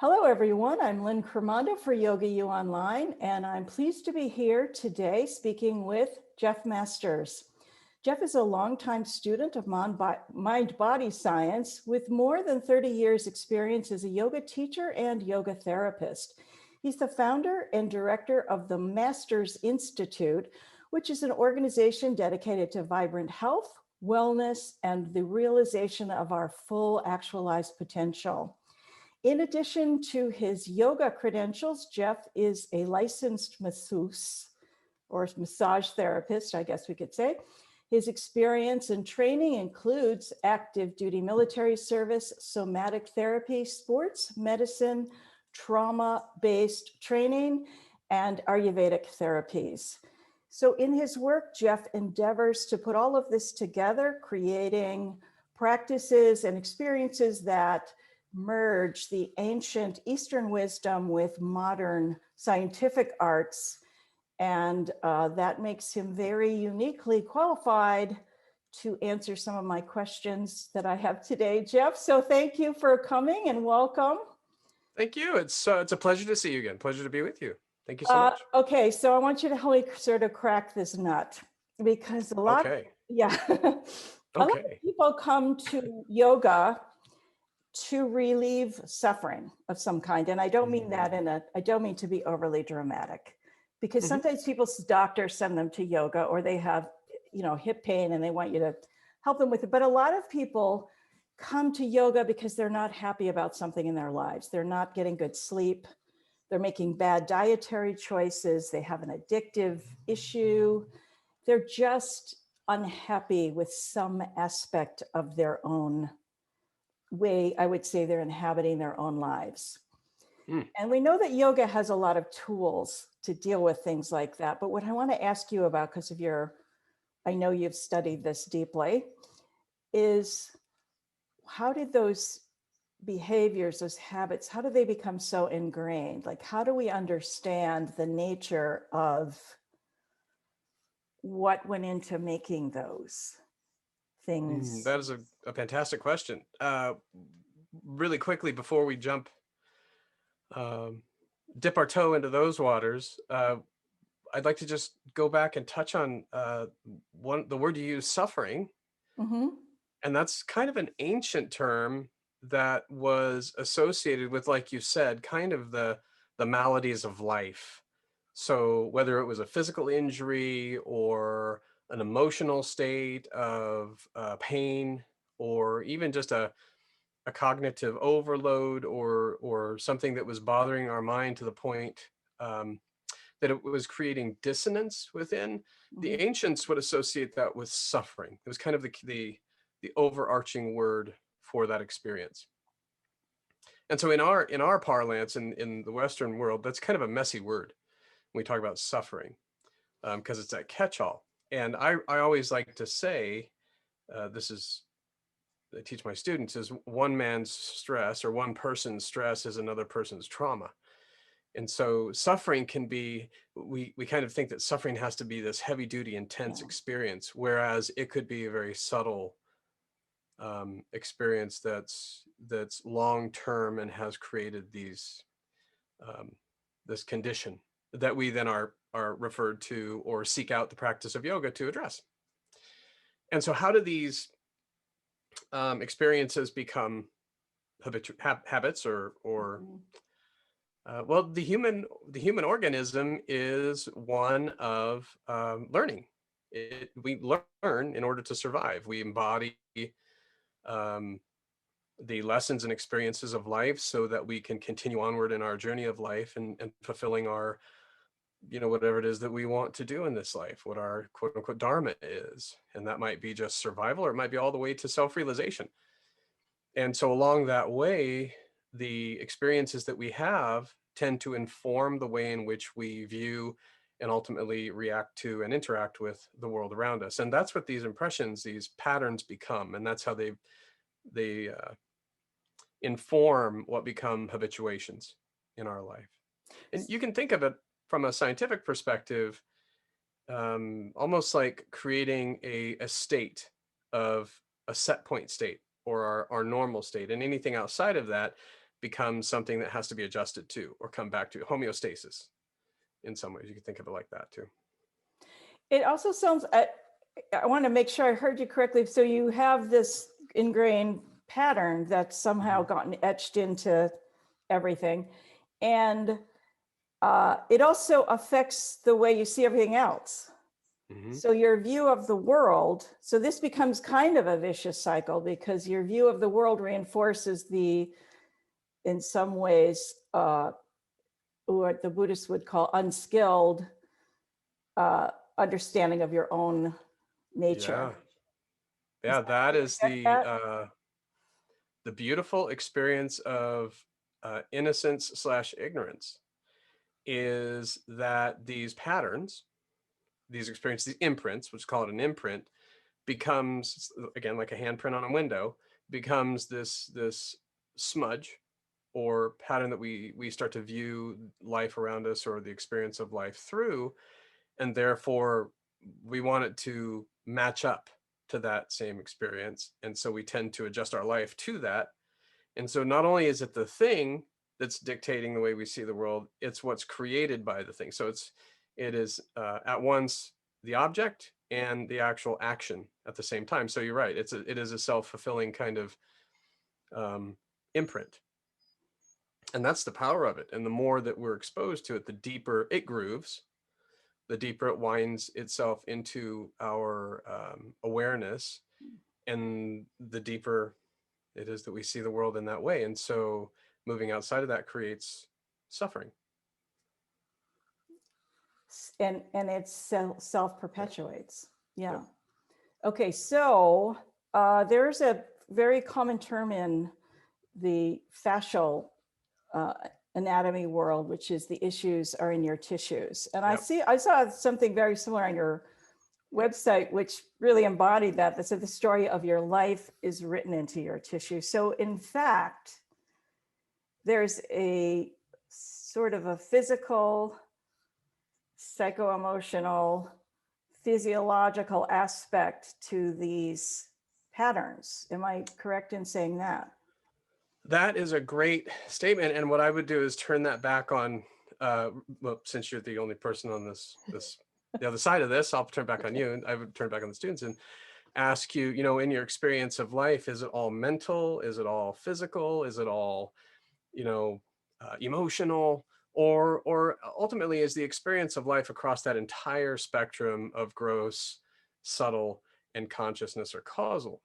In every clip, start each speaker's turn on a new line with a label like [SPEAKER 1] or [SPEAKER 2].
[SPEAKER 1] Hello, everyone. I'm Lynn Cremando for YogaUOnline, and I'm pleased to be here today speaking with Jeff Masters. Jeff is a longtime student of mind-body science with more than 30 years experience as a yoga teacher and yoga therapist. He's the founder and director of the Masters Institute, which is an organization dedicated to vibrant health, wellness, and the realization of our full actualized potential. In addition to his yoga credentials, Jeff is a licensed masseuse or massage therapist, I guess we could say. His experience and training includes active duty military service, somatic therapy, sports medicine, trauma-based training, and Ayurvedic therapies. So in his work, Jeff endeavors to put all of this together, creating practices and experiences that merge the ancient Eastern wisdom with modern scientific arts. And that makes him very uniquely qualified to answer some of my questions that I have today, Jeff. So thank you for coming and welcome.
[SPEAKER 2] Thank you. It's a pleasure to see you again. Pleasure to be with you. Thank you so much.
[SPEAKER 1] Okay, so I want you to help me sort of crack this nut, because a lot,
[SPEAKER 2] Okay.
[SPEAKER 1] yeah, a lot of people come to yoga to relieve suffering of some kind. And I don't mean that I don't mean to be overly dramatic, because sometimes people's doctors send them to yoga, or they have, hip pain and they want you to help them with it. But a lot of people come to yoga because they're not happy about something in their lives. They're not getting good sleep. They're making bad dietary choices. They have an addictive issue. They're just unhappy with some aspect of their own way. I would say they're inhabiting their own lives. And we know that yoga has a lot of tools to deal with things like that. But what I want to ask you about, because I know you've studied this deeply, is how did those behaviors, those habits, how do they become so ingrained? Like, how do we understand the nature of what went into making those things?
[SPEAKER 2] That is a fantastic question. Really quickly, before we dip our toe into those waters, I'd like to just go back and touch on the word you use, suffering. And that's kind of an ancient term that was associated with, like you said, kind of the maladies of life. So whether it was a physical injury or an emotional state of pain, or even just a cognitive overload, or something that was bothering our mind to the point that it was creating dissonance within, the ancients would associate that with suffering. It was kind of the overarching word for that experience. And so in our parlance, in the Western world, that's kind of a messy word when we talk about suffering, because it's that catch-all. And I always like to say, I teach my students, is one man's stress or one person's stress is another person's trauma. And so suffering can be, we kind of think that suffering has to be this heavy duty, intense experience, whereas it could be a very subtle experience that's long-term and has created this condition that we then are referred to or seek out the practice of yoga to address. And so how do these experiences become habits or well, the human organism is one of learning. We learn in order to survive. We embody the lessons and experiences of life so that we can continue onward in our journey of life and fulfilling our, whatever it is that we want to do in this life, what our quote unquote dharma is. And that might be just survival, or it might be all the way to self-realization. And so along that way, the experiences that we have tend to inform the way in which we view and ultimately react to and interact with the world around us. And that's what these impressions, these patterns become. And that's how they inform what become habituations in our life. And you can think of it from a scientific perspective, almost like creating a state of a set point state, or our normal state, and anything outside of that becomes something that has to be adjusted to or come back to. Homeostasis, in some ways. You can think of it like that too.
[SPEAKER 1] It also sounds, I want to make sure I heard you correctly. So you have this ingrained pattern that's somehow gotten etched into everything. And it also affects the way you see everything else. So your view of the world, so this becomes kind of a vicious cycle because your view of the world reinforces in some ways, what the Buddhists would call unskilled understanding of your own nature.
[SPEAKER 2] Yeah, that is
[SPEAKER 1] That?
[SPEAKER 2] the beautiful experience of innocence / ignorance, is that these patterns, these experiences, these imprints, which call it an imprint, becomes, again, like a handprint on a window, becomes this smudge or pattern that we start to view life around us or the experience of life through, and therefore we want it to match up to that same experience, and so we tend to adjust our life to that. And so not only is it the thing that's dictating the way we see the world, it's what's created by the thing. So it is at once the object and the actual action at the same time. So you're right, it is a self-fulfilling kind of imprint. And that's the power of it. And the more that we're exposed to it, the deeper it grooves, the deeper it winds itself into our awareness, and the deeper it is that we see the world in that way. And so moving outside of that creates suffering.
[SPEAKER 1] And it self-perpetuates. Yeah. Okay, so there's a very common term in the fascial anatomy world, which is the issues are in your tissues. And I saw something very similar on your website, which really embodied that. That said, the story of your life is written into your tissue. So in fact, there's a sort of a physical, psycho-emotional, physiological aspect to these patterns. Am I correct in saying that?
[SPEAKER 2] That is a great statement. And what I would do is turn that back on, well, since you're the only person on this the other side of this, I'll turn back on you, and I would turn back on the students and ask you, in your experience of life, is it all mental? Is it all physical? Is it all, emotional? Or ultimately, is the experience of life across that entire spectrum of gross, subtle, and consciousness or causal?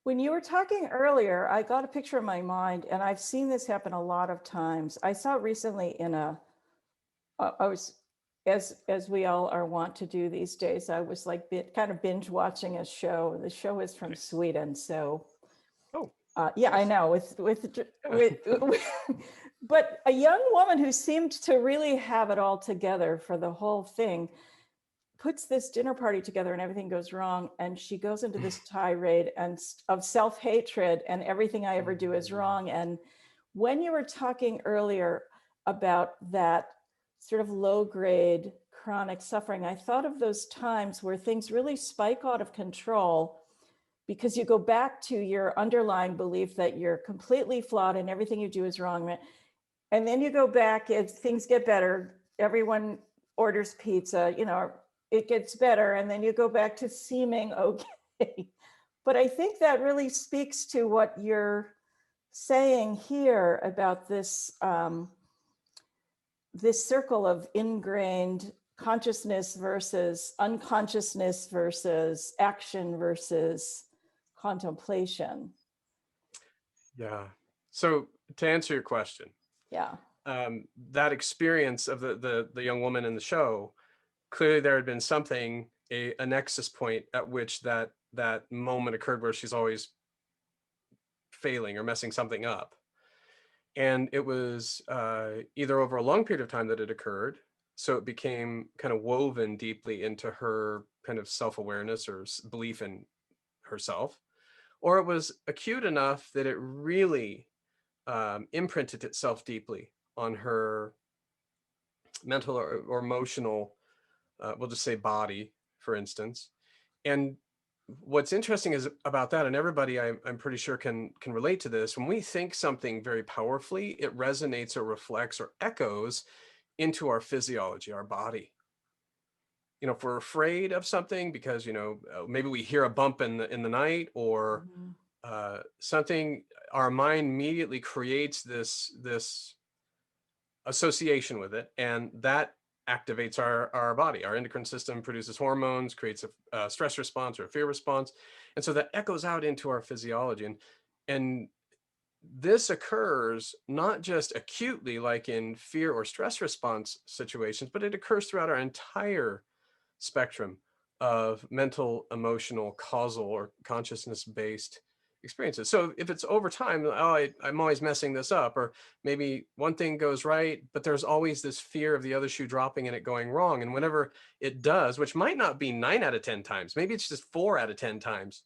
[SPEAKER 1] When you were talking earlier, I got a picture in my mind, and I've seen this happen a lot of times. I saw it recently in I was, as we all are wont to do these days, I was like kind of binge watching a show. The show is from Sweden, so yeah, I know. But a young woman who seemed to really have it all together for the whole thing puts this dinner party together and everything goes wrong. And she goes into this tirade of self-hatred and everything I ever do is wrong. And when you were talking earlier about that sort of low-grade chronic suffering, I thought of those times where things really spike out of control because you go back to your underlying belief that you're completely flawed and everything you do is wrong. And then you go back, as things get better, everyone orders pizza, it gets better, and then you go back to seeming okay. But I think that really speaks to what you're saying here about this this circle of ingrained consciousness versus unconsciousness versus action versus contemplation.
[SPEAKER 2] Yeah. So to answer your question, that experience of the young woman in the show, clearly there had been something, a nexus point at which that moment occurred where she's always failing or messing something up. And it was either over a long period of time that it occurred, so it became kind of woven deeply into her kind of self-awareness or belief in herself, or it was acute enough that it really imprinted itself deeply on her mental or emotional, we'll just say body, for instance. And what's interesting is about that, and everybody I'm pretty sure can relate to this. When we think something very powerfully, it resonates or reflects or echoes into our physiology, our body. If we're afraid of something because maybe we hear a bump in the night, or
[SPEAKER 1] Mhm.
[SPEAKER 2] something, our mind immediately creates this association with it, and that activates our body. Our endocrine system produces hormones, creates a stress response or a fear response, and so that echoes out into our physiology. And this occurs not just acutely, like in fear or stress response situations, but it occurs throughout our entire spectrum of mental, emotional, causal, or consciousness based experiences. So if it's over time, oh, I'm always messing this up, or maybe one thing goes right, but there's always this fear of the other shoe dropping and it going wrong. And whenever it does, which might not be 9 out of 10 times, maybe it's just 4 out of 10 times,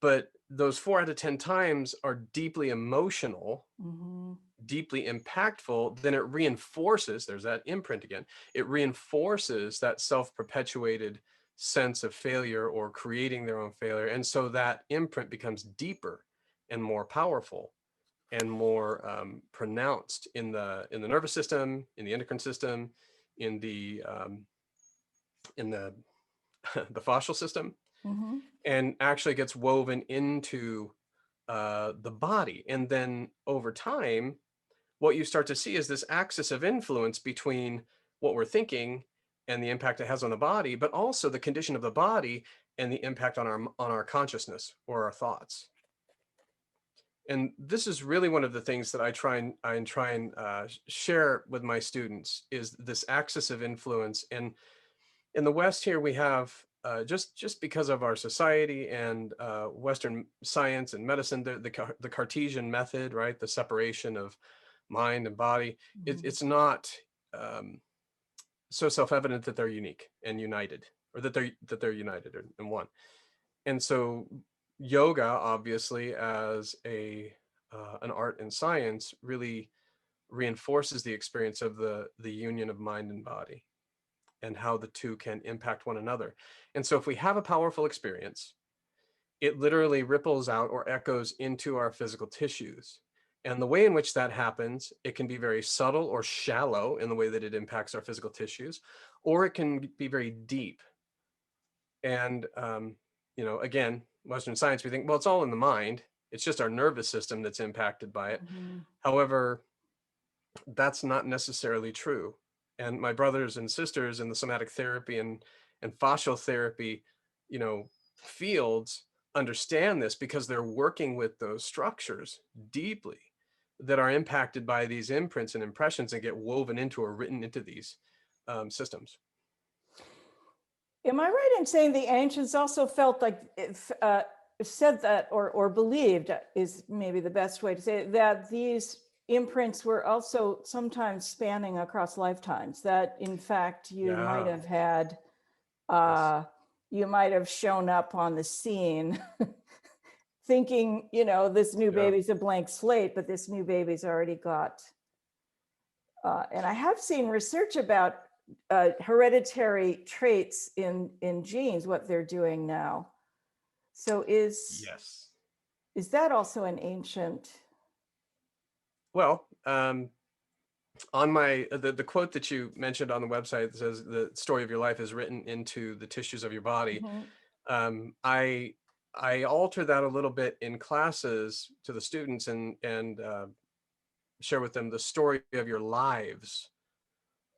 [SPEAKER 2] but those 4 out of 10 times are deeply emotional,
[SPEAKER 1] Mhm.
[SPEAKER 2] deeply impactful, then it reinforces, there's that imprint again, it reinforces that self-perpetuated sense of failure or creating their own failure. And so that imprint becomes deeper and more powerful and more pronounced in the nervous system, in the endocrine system, in the the fascial system,
[SPEAKER 1] Mhm.
[SPEAKER 2] and actually gets woven into the body. And then over time, what you start to see is this axis of influence between what we're thinking and the impact it has on the body, but also the condition of the body and the impact on our consciousness or our thoughts. And this is really one of the things that I try and share with my students, is this axis of influence. And in the West here, we have just because of our society and Western science and medicine, the Cartesian method, right? The separation of mind and body.
[SPEAKER 1] Mhm.
[SPEAKER 2] It's not um, so self-evident that they're unique and united, or that they're united and one. And so yoga, obviously, as a an art and science, really reinforces the experience of the union of mind and body, and how the two can impact one another. And so if we have a powerful experience, it literally ripples out or echoes into our physical tissues. And the way in which that happens, it can be very subtle or shallow in the way that it impacts our physical tissues, or it can be very deep. And, again, Western science, we think, well, it's all in the mind. It's just our nervous system that's impacted by it.
[SPEAKER 1] Mhm.
[SPEAKER 2] However, that's not necessarily true. And my brothers and sisters in the somatic therapy and fascial therapy, you know, fields understand this, because they're working with those structures deeply, that are impacted by these imprints and impressions and get woven into or written into these systems.
[SPEAKER 1] Am I right in saying the ancients also felt like said that, or believed, is maybe the best way to say it, that these imprints were also sometimes spanning across lifetimes, that in fact
[SPEAKER 2] Yeah. Yes.
[SPEAKER 1] uh, you might have shown up on the scene thinking, this new
[SPEAKER 2] Yeah.
[SPEAKER 1] baby's a blank slate, but this new baby's already got, and I have seen research about hereditary traits in genes, what they're doing now. So
[SPEAKER 2] Yes.
[SPEAKER 1] is that also an ancient?
[SPEAKER 2] Well, on my the quote that you mentioned on the website that says the story of your life is written into the tissues of your body.
[SPEAKER 1] Mhm.
[SPEAKER 2] I alter that a little bit in classes to the students, and share with them the story of your lives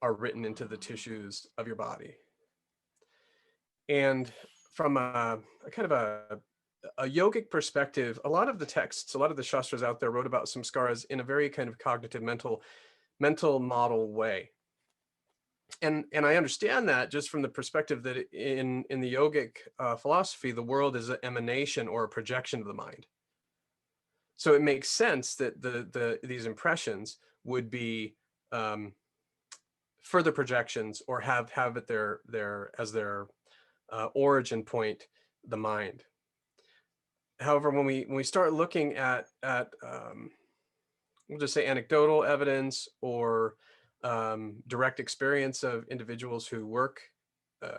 [SPEAKER 2] are written into the tissues of your body. And from a kind of a yogic perspective, a lot of the texts, a lot of the shastras out there wrote about samskaras in a very kind of cognitive mental model way. And I understand that just from the perspective that in the yogic philosophy, the world is an emanation or a projection of the mind. So it makes sense that these impressions would be um, further projections, or have it their as their origin point, the mind. However, when we start looking at we'll just say anecdotal evidence, or direct experience of individuals who work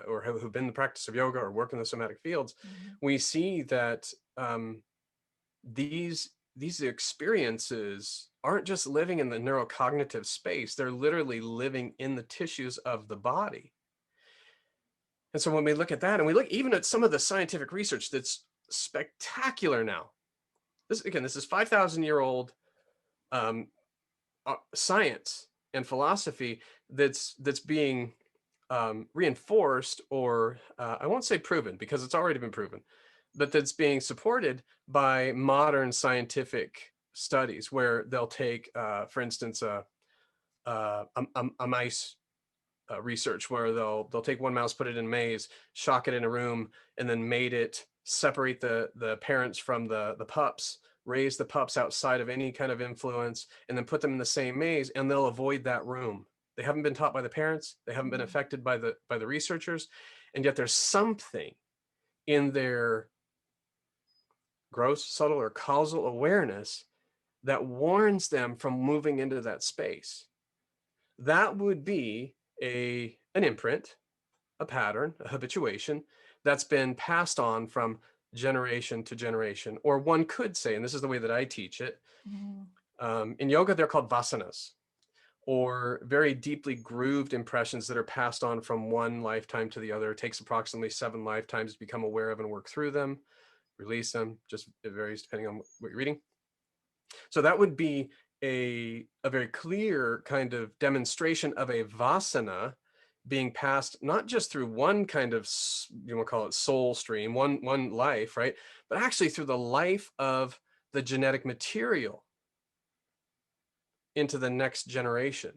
[SPEAKER 2] or who've been in the practice of yoga or work in the somatic fields,
[SPEAKER 1] Mm-hmm.
[SPEAKER 2] we see that these experiences aren't just living in the neurocognitive space, they're literally living in the tissues of the body. And so when we look at that, and we look even at some of the scientific research that's spectacular now, this is 5,000-year-old science and philosophy that's being reinforced, or I won't say proven because it's already been proven, but that's being supported by modern scientific studies, where they'll take, for instance, a mice research, where they'll take one mouse, put it in a maze, shock it in a room, and then mate it, separate the parents from the pups, raise the pups outside of any kind of influence, and then put them in the same maze, and they'll avoid that room. They haven't been taught by the parents, they haven't been affected by the researchers, and yet there's something in their gross, subtle, or causal awareness that warns them from moving into that space. That would be an imprint, a pattern, a habituation that's been passed on from generation to generation. Or one could say, and this is the way that I teach it, in yoga, they're called vasanas, or very deeply grooved impressions that are passed on from one lifetime to the other. It takes approximately 7 lifetimes to become aware of and work through them, release them. Just it varies depending on what you're reading. So that would be a very clear kind of demonstration of a vasana being passed not just through one kind of, you want to call it soul stream, one life, right? But actually through the life of the genetic material into the next generation.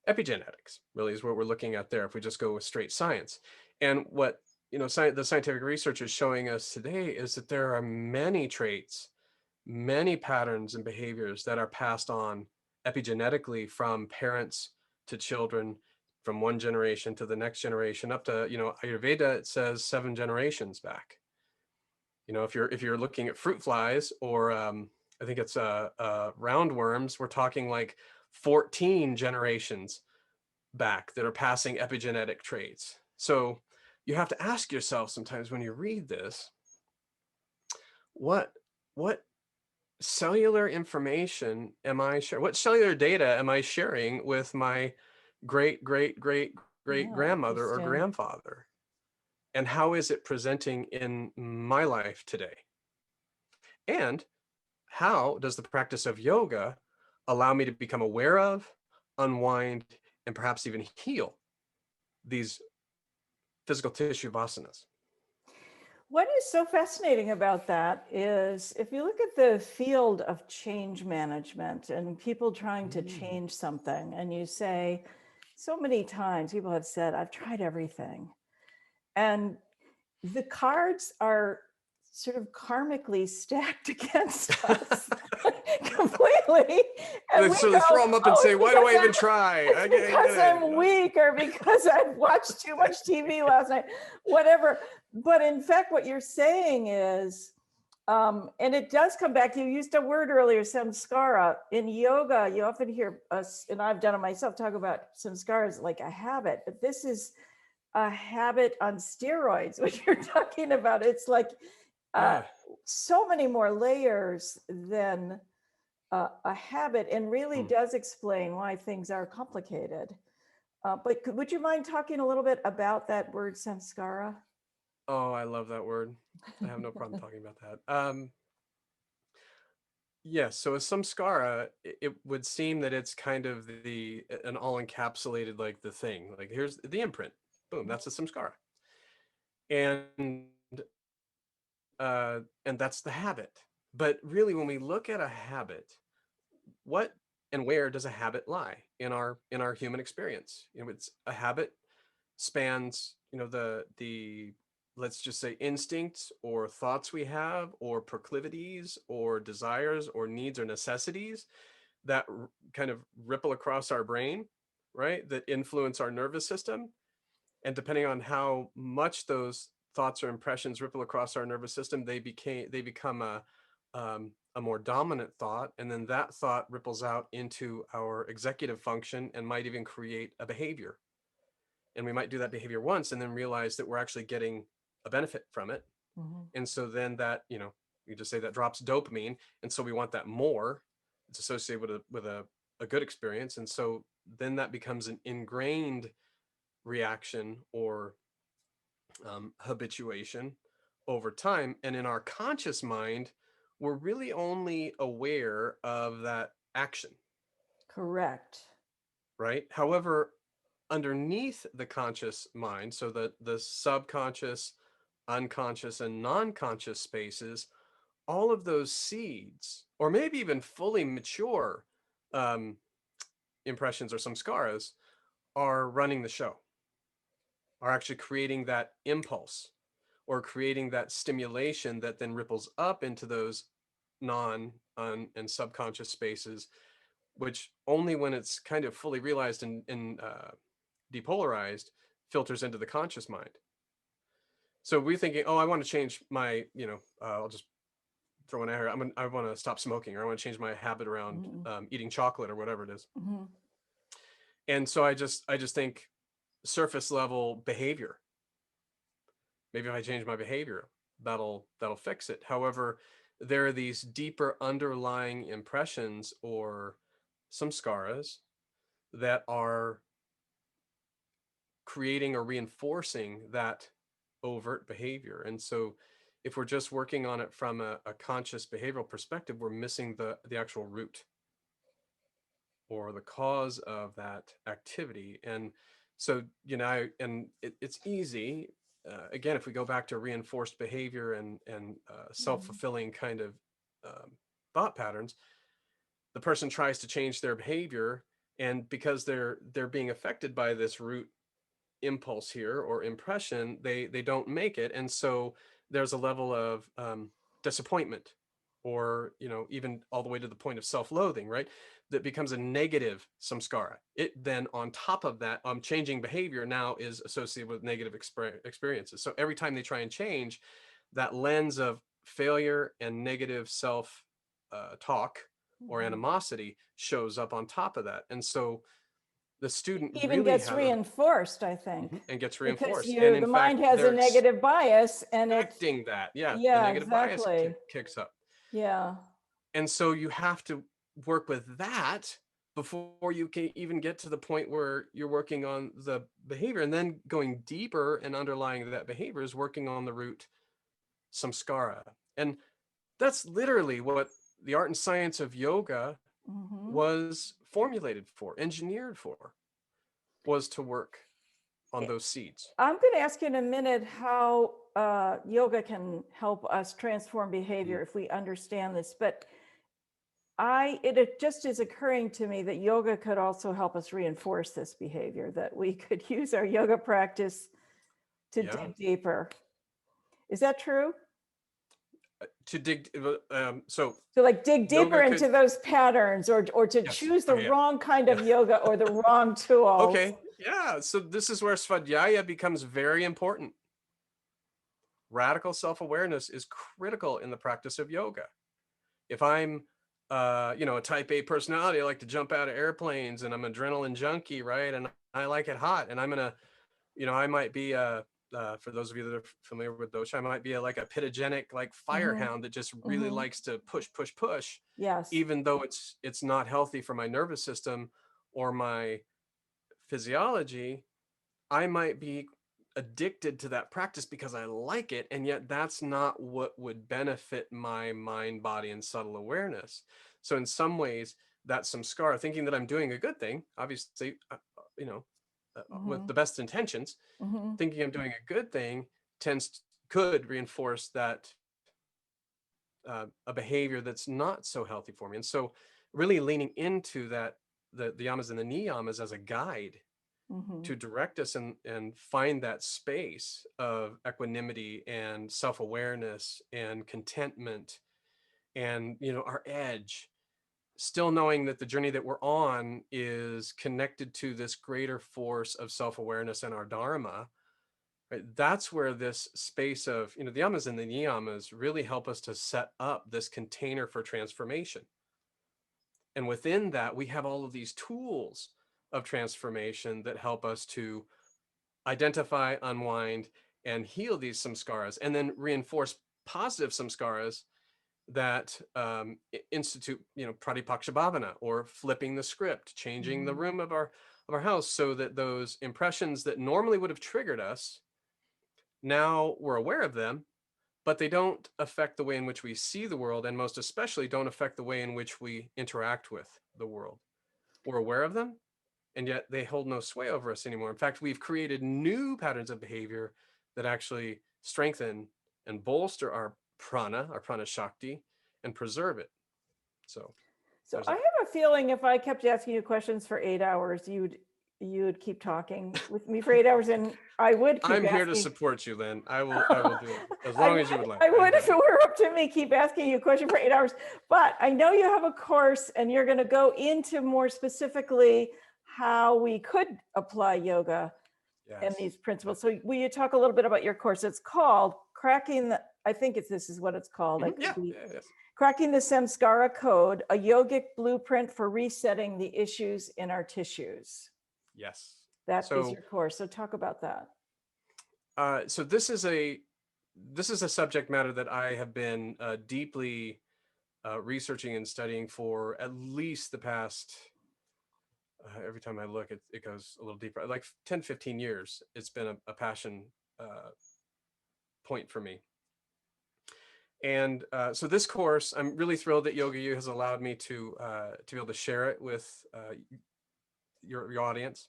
[SPEAKER 2] Epigenetics really is what we're looking at there if we just go with straight science. And what the scientific research is showing us today is that there are many traits, many patterns and behaviors that are passed on epigenetically from parents to children, from one generation to the next generation, up to, Ayurveda, it says 7 generations back. If you're looking at fruit flies, or I think it's roundworms, we're talking like 14 generations back that are passing epigenetic traits. So you have to ask yourself sometimes when you read this, what cellular information am I sharing? What cellular data am I sharing with my great great great great grandmother or grandfather? And how is it presenting in my life today? And how does the practice of yoga allow me to become aware of, unwind, and perhaps even heal these physical tissue vasanas?
[SPEAKER 1] What is so fascinating about that is if you look at the field of change management and people trying to change something, and you say, so many times people have said, I've tried everything. And the cards are sort of karmically stacked against us completely. And we
[SPEAKER 2] So they
[SPEAKER 1] go,
[SPEAKER 2] throw them up and say, why do I even try?
[SPEAKER 1] Because I'm weak, or because I've watched too much TV last night, whatever. But in fact, what you're saying is, and it does come back, you used a word earlier, samskara. In yoga, you often hear us, and I've done it myself, talk about samskaras like a habit, but this is a habit on steroids, what you're talking about. It's like so many more layers than a habit, and really does explain why things are complicated. But would you mind talking a little bit about that word samskara?
[SPEAKER 2] Oh, I love that word. I have no problem talking about that. Yes, so a samskara, it would seem that it's kind of an all-encapsulated, like the thing. Like, here's the imprint. Boom, that's a samskara. And that's the habit. But really, when we look at a habit, what and where does a habit lie in our human experience? It's a habit spans, the let's just say instincts or thoughts we have, or proclivities or desires or needs or necessities that kind of ripple across our brain, right? That influence our nervous system. And depending on how much those thoughts or impressions ripple across our nervous system, they become a more dominant thought, and then that thought ripples out into our executive function and might even create a behavior. And we might do that behavior once and then realize that we're actually getting a benefit from it. And so then that, you just say that drops dopamine. And so we want that more. It's associated with a good experience. And so then that becomes an ingrained reaction or habituation over time. And in our conscious mind, we're really only aware of that action.
[SPEAKER 1] Correct.
[SPEAKER 2] Right? However, underneath the conscious mind, so the subconscious, unconscious, and non-conscious spaces, all of those seeds, or maybe even fully mature um, impressions or samskaras, are running the show, are actually creating that impulse or creating that stimulation that then ripples up into those and subconscious spaces, which only when it's kind of fully realized and depolarized filters into the conscious mind. So we're thinking, oh, I want to change my, I'll just throw an error. I want to stop smoking, or I want to change my habit around eating chocolate or whatever it is. And so I just think surface level behavior. Maybe if I change my behavior, that'll fix it. However, there are these deeper underlying impressions or samskaras that are creating or reinforcing that overt behavior. And so if we're just working on it from a conscious behavioral perspective, we're missing the actual root or the cause of that activity. And so, it's easy. Again, if we go back to reinforced behavior and self-fulfilling kind of thought patterns, the person tries to change their behavior, and because they're being affected by this root impulse here or impression, they don't make it. And so there's a level of disappointment, or even all the way to the point of self-loathing, right? That becomes a negative samskara. It then, on top of that, changing behavior now is associated with negative experiences. So every time they try and change, that lens of failure and negative self talk or animosity shows up on top of that. And so the student
[SPEAKER 1] Even
[SPEAKER 2] really
[SPEAKER 1] gets
[SPEAKER 2] has
[SPEAKER 1] reinforced, I think.
[SPEAKER 2] and gets
[SPEAKER 1] Because
[SPEAKER 2] reinforced. And in
[SPEAKER 1] the mind
[SPEAKER 2] fact,
[SPEAKER 1] has a
[SPEAKER 2] they're
[SPEAKER 1] negative bias, and it's,
[SPEAKER 2] expecting that. Yeah, the
[SPEAKER 1] yeah,
[SPEAKER 2] negative bias
[SPEAKER 1] exactly.
[SPEAKER 2] kicks up.
[SPEAKER 1] Yeah.
[SPEAKER 2] And so you have to work with that before you can even get to the point where you're working on the behavior. And then going deeper and underlying that behavior is working on the root samskara. And that's literally what the art and science of yoga was formulated for, engineered for, was to work on those seeds.
[SPEAKER 1] I'm going to ask you in a minute how yoga can help us transform behavior if we understand this. But it just is occurring to me that yoga could also help us reinforce this behavior, that we could use our yoga practice to dig deeper. Is that true?
[SPEAKER 2] To dig, so
[SPEAKER 1] like dig deeper into those patterns, or to choose the wrong kind of yoga or the wrong tools.
[SPEAKER 2] Okay, yeah. So this is where svadhyaya becomes very important. Radical self-awareness is critical in the practice of yoga. If I'm, a type A personality, I like to jump out of airplanes, and I'm an adrenaline junkie, right? And I like it hot, and I'm gonna, I might be for those of you that are familiar with dosha, I might be like a pitogenic, like firehound that just really likes to push.
[SPEAKER 1] Yes.
[SPEAKER 2] Even though it's not healthy for my nervous system or my physiology, I might be addicted to that practice because I like it, and yet that's not what would benefit my mind, body, and subtle awareness. So in some ways, that's samskara, thinking that I'm doing a good thing, obviously, with the best intentions, thinking I'm doing a good thing could reinforce that a behavior that's not so healthy for me. And so really leaning into that, the yamas and the niyamas as a guide to direct us and find that space of equanimity and self-awareness and contentment and, our edge, still knowing that the journey that we're on is connected to this greater force of self-awareness and our dharma. Right? That's where this space of, the yamas and the niyamas really help us to set up this container for transformation. And within that, we have all of these tools of transformation that help us to identify, unwind, and heal these samskaras, and then reinforce positive samskaras that institute, pratipaksha bhavana, or flipping the script, changing the room of our house, so that those impressions that normally would have triggered us, now we're aware of them, but they don't affect the way in which we see the world, and most especially don't affect the way in which we interact with the world. We're aware of them, and yet they hold no sway over us anymore. In fact, we've created new patterns of behavior that actually strengthen and bolster our prana shakti, and preserve it. So
[SPEAKER 1] So
[SPEAKER 2] there's
[SPEAKER 1] I
[SPEAKER 2] a
[SPEAKER 1] have a feeling if I kept asking you questions for 8 hours, you'd keep talking with me for 8 hours, and I would keep
[SPEAKER 2] I'm here to
[SPEAKER 1] asking.
[SPEAKER 2] support you, Lynn. I will do it as
[SPEAKER 1] I
[SPEAKER 2] long
[SPEAKER 1] would,
[SPEAKER 2] as you would like.
[SPEAKER 1] I would if it were up to me, keep asking you a question for 8 hours. But I know you have a course and you're going to go into more specifically how we could apply yoga and
[SPEAKER 2] Yes.
[SPEAKER 1] these principles. So will you talk a little bit about your course? It's called Cracking the, I think this is what it's called. I could be
[SPEAKER 2] Yes.
[SPEAKER 1] Cracking the Samskara Code, a yogic blueprint for resetting the issues in our tissues.
[SPEAKER 2] Yes.
[SPEAKER 1] That is
[SPEAKER 2] So
[SPEAKER 1] your course. So talk about that.
[SPEAKER 2] so this is a subject matter that I have been deeply researching and studying for at least the past, every time I look, it goes a little deeper, like 10, 15 years. It's been a passion point for me. And so this course, I'm really thrilled that YogaU has allowed me to be able to share it with your audience.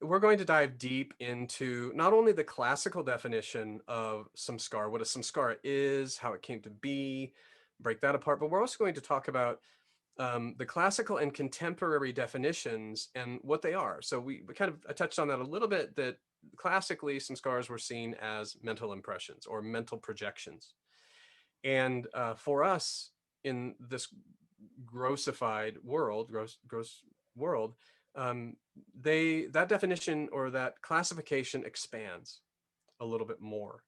[SPEAKER 2] We're going to dive deep into not only the classical definition of samskara, what a samskara is, how it came to be, break that apart, but we're also going to talk about the classical and contemporary definitions and what they are. So we kind of, I touched on that a little bit, that classically samskaras were seen as mental impressions or mental projections. And for us in this grossified world, gross world, that definition or that classification expands a little bit more.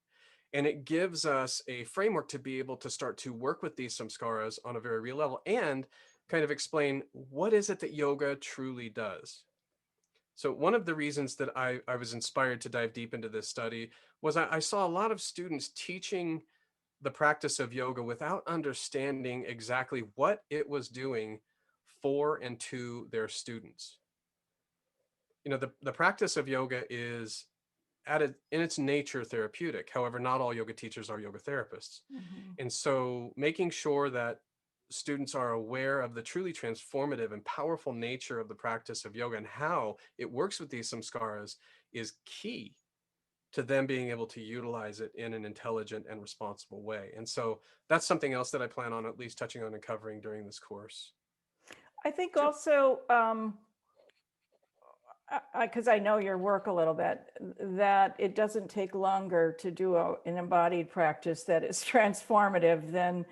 [SPEAKER 2] And it gives us a framework to be able to start to work with these samskaras on a very real level, and kind of explain what is it that yoga truly does. So one of the reasons that I was inspired to dive deep into this study was I saw a lot of students teaching the practice of yoga without understanding exactly what it was doing for and to their students. The practice of yoga is in its nature therapeutic. However, not all yoga teachers are yoga therapists. And so making sure that students are aware of the truly transformative and powerful nature of the practice of yoga and how it works with these samskaras is key to them being able to utilize it in an intelligent and responsible way. And so that's something else that I plan on at least touching on and covering during this course.
[SPEAKER 1] I think also, because I know your work a little bit, that it doesn't take longer to do an embodied practice that is transformative than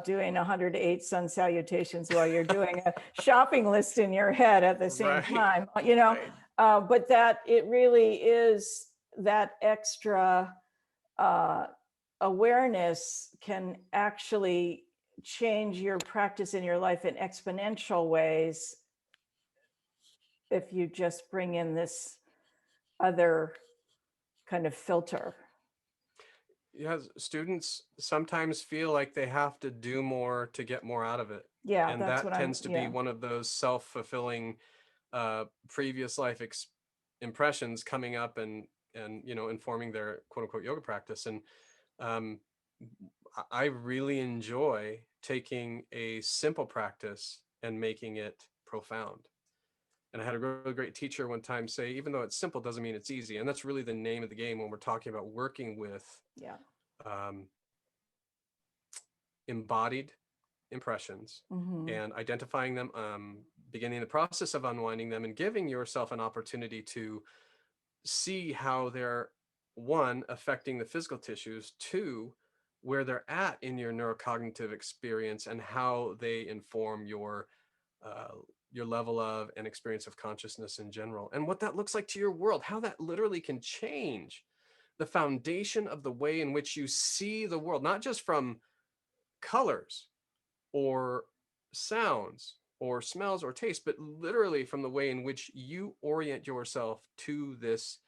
[SPEAKER 1] doing 108 sun salutations while you're doing a shopping list in your head at the same time, but that it really is that extra awareness can actually change your practice in your life in exponential ways if you just bring in this other kind of filter.
[SPEAKER 2] Yeah, students sometimes feel like they have to do more to get more out of it.
[SPEAKER 1] Yeah,
[SPEAKER 2] and
[SPEAKER 1] that's
[SPEAKER 2] that
[SPEAKER 1] what
[SPEAKER 2] tends to be one of those self-fulfilling previous life impressions coming up and informing their quote-unquote yoga practice. And um, I really enjoy taking a simple practice and making it profound. And I had a really great teacher one time say, even though it's simple doesn't mean it's easy. And that's really the name of the game when we're talking about working with um, embodied impressions and identifying them, beginning the process of unwinding them, and giving yourself an opportunity to see how they're, one, affecting the physical tissues, two, where they're at in your neurocognitive experience and how they inform your level of and experience of consciousness in general, and what that looks like to your world, how that literally can change the foundation of the way in which you see the world, not just from colors or sounds or smells or taste, but literally from the way in which you orient yourself to this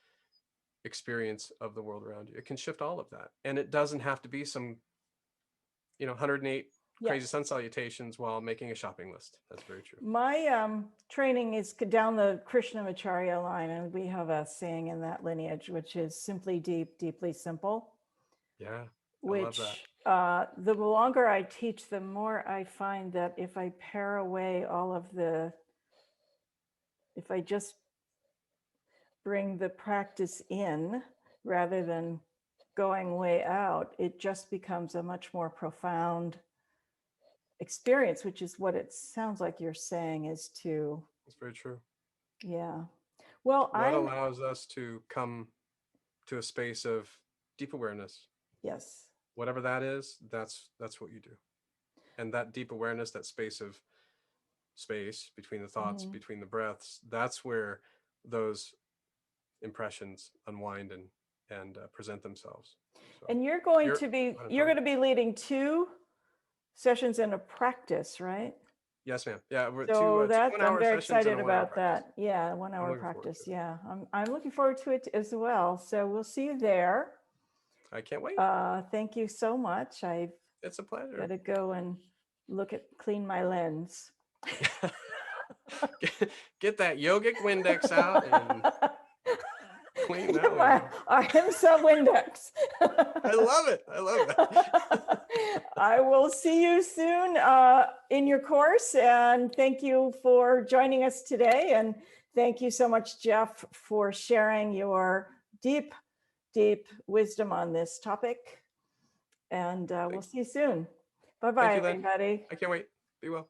[SPEAKER 2] experience of the world around you. It can shift all of that. And it doesn't have to be some, 108 crazy
[SPEAKER 1] Yes.
[SPEAKER 2] sun salutations while making a shopping list. That's very true.
[SPEAKER 1] My training is down the Krishnamacharya line, and we have a saying in that lineage, which is simply deep, deeply simple.
[SPEAKER 2] Yeah, I love
[SPEAKER 1] Which
[SPEAKER 2] that.
[SPEAKER 1] the longer I teach, the more I find that if I pare away if I just bring the practice in rather than going way out, it just becomes a much more profound experience, which is what it sounds like you're saying is to.
[SPEAKER 2] That's very true.
[SPEAKER 1] Yeah. Well,
[SPEAKER 2] What allows us to come to a space of deep awareness?
[SPEAKER 1] Yes.
[SPEAKER 2] Whatever that is, that's what you do. And that deep awareness, that space between the thoughts, between the breaths, that's where those impressions unwind and present themselves. So
[SPEAKER 1] and you're going to be leading 2 sessions in a practice, right?
[SPEAKER 2] Yes, ma'am. Yeah, we're
[SPEAKER 1] So
[SPEAKER 2] two 1-hour
[SPEAKER 1] I'm very
[SPEAKER 2] sessions and
[SPEAKER 1] excited
[SPEAKER 2] a 1-hour
[SPEAKER 1] about
[SPEAKER 2] practice.
[SPEAKER 1] that. Yeah, 1-hour
[SPEAKER 2] looking forward
[SPEAKER 1] practice.
[SPEAKER 2] to it.
[SPEAKER 1] Yeah, I'm looking forward to it as well. So we'll see you there.
[SPEAKER 2] I can't wait.
[SPEAKER 1] Thank you so much. I've
[SPEAKER 2] It's a pleasure.
[SPEAKER 1] got to go and clean my lens.
[SPEAKER 2] Get that yogic Windex out and clean that lens.
[SPEAKER 1] I am so Windex.
[SPEAKER 2] I love it. I love it.
[SPEAKER 1] I will see you soon in your course, and thank you for joining us today. And thank you so much, Jeff, for sharing your deep, deep wisdom on this topic. And we'll see you soon. Bye-bye, everybody.
[SPEAKER 2] I can't wait. Be well.